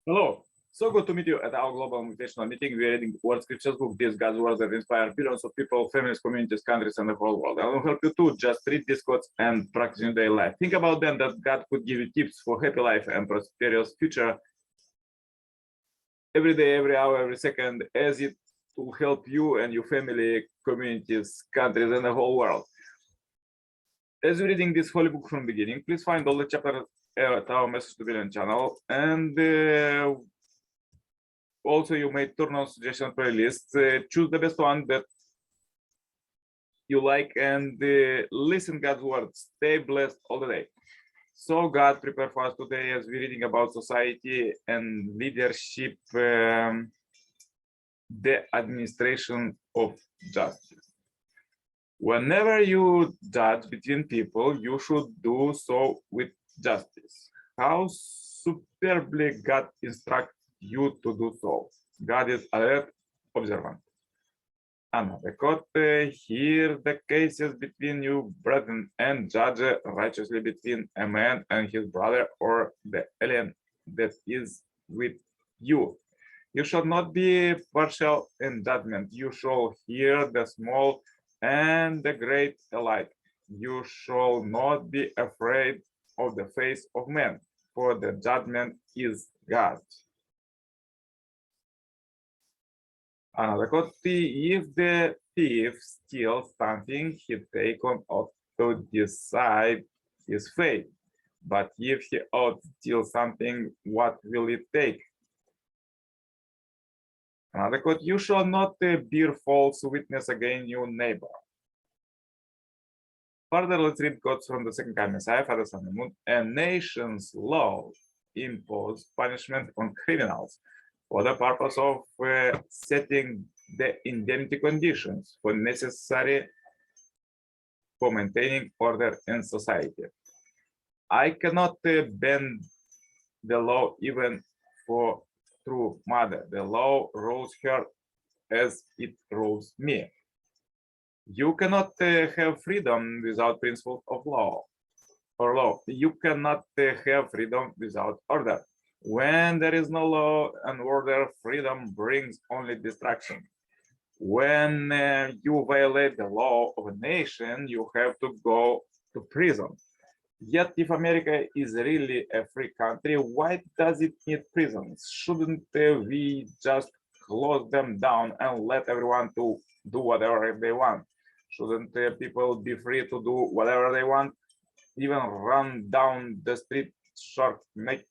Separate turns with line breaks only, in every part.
Hello. So good to meet you at our global motivational meeting. We are reading the World Scriptures book. These God's words that inspire billions of people, families, communities, countries, and the whole world. I will help you to just read these quotes and practice in daily life. Think about them that God could give you tips for happy life and prosperous future every day, every hour, every second, as it will help you and your family, communities, countries, and the whole world. As you're reading this holy book from the beginning, please find all the chapters at our Message to Billion channel, and also you may turn on suggestion playlist, choose the best one that you like, and listen God's words. Stay blessed all the day. So God prepared for us today as we're reading about society and leadership, the administration of justice. Whenever you judge between people, you should do so with justice. How superbly God instructs you to do so. God is alert, observant. Another quote, hear the cases between you, brethren, and judge righteously between a man and his brother or the alien that is with you. You shall not be partial in judgment. You shall hear the small and the great alike. You shall not be afraid of the face of man, for the judgment is God's. Another quote, if the thief steals something, he takes on oath to decide his fate. But if he ought to steal something, what will it take? Another quote, you shall not bear false witness against your neighbor. Further, let's read quotes from the second coming Messiah, Father, Son, and Moon. A nation's laws impose punishment on criminals for the purpose of setting the indemnity conditions for necessary for maintaining order in society. I cannot bend the law even for true mother. The law rules her as it rules me. You cannot have freedom without principles of law or law. You cannot have freedom without order. When there is no law and order, freedom brings only destruction. When you violate the law of a nation, you have to go to prison. Yet, if America is really a free country, why does it need prisons? Shouldn't we just close them down and let everyone to do whatever they want? Shouldn't people be free to do whatever they want, even run down the street short naked?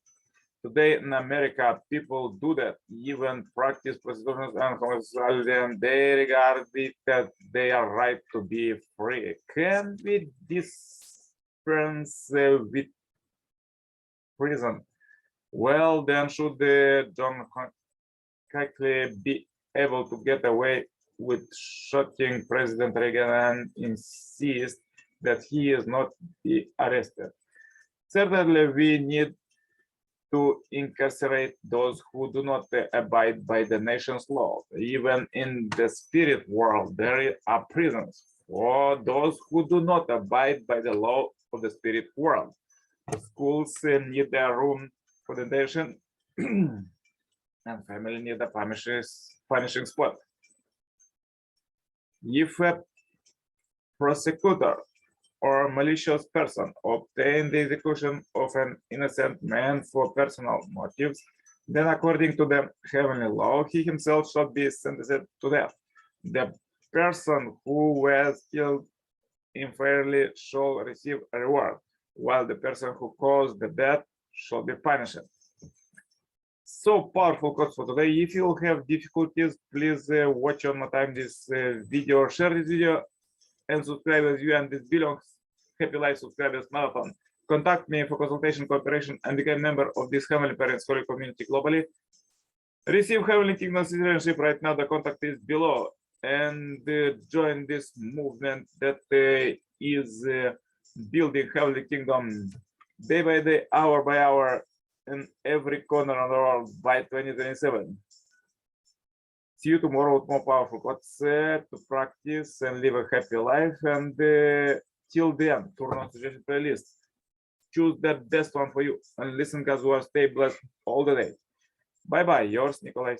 Today in America, people do that, even practice prostitution and homosexuality, and they regard it that they are right to be free. Can we dispense with prison? Well, then should John Nicolae be able to get away with shooting President Reagan and insist that he is not be arrested? Certainly, we need to incarcerate those who do not abide by the nation's law. Even in the spirit world, there are prisons for those who do not abide by the law of the spirit world. The schools need a room for the nation, and family need a punishing spot. If a prosecutor or malicious person obtain the execution of an innocent man for personal motives, then according to the heavenly law, he himself shall be sentenced to death. The person who was killed unfairly shall receive a reward, while the person who caused the death shall be punished. So powerful quotes for today. If you have difficulties, please watch one more time this video, share this video, and subscribe as you and this billion happy life subscribers marathon. Contact me for consultation, cooperation, and become a member of this Heavenly Parents Holy community globally. Receive Heavenly Kingdom citizenship right now. The contact is below, and join this movement that is building Heavenly Kingdom day by day, hour by hour, in every corner of the world by 2027. See you tomorrow with more powerful quotes to practice and live a happy life. And till then, turn on suggestion playlist. Choose the best one for you and listen God's words. Stay blessed all the day. Bye bye, yours, Nicolae.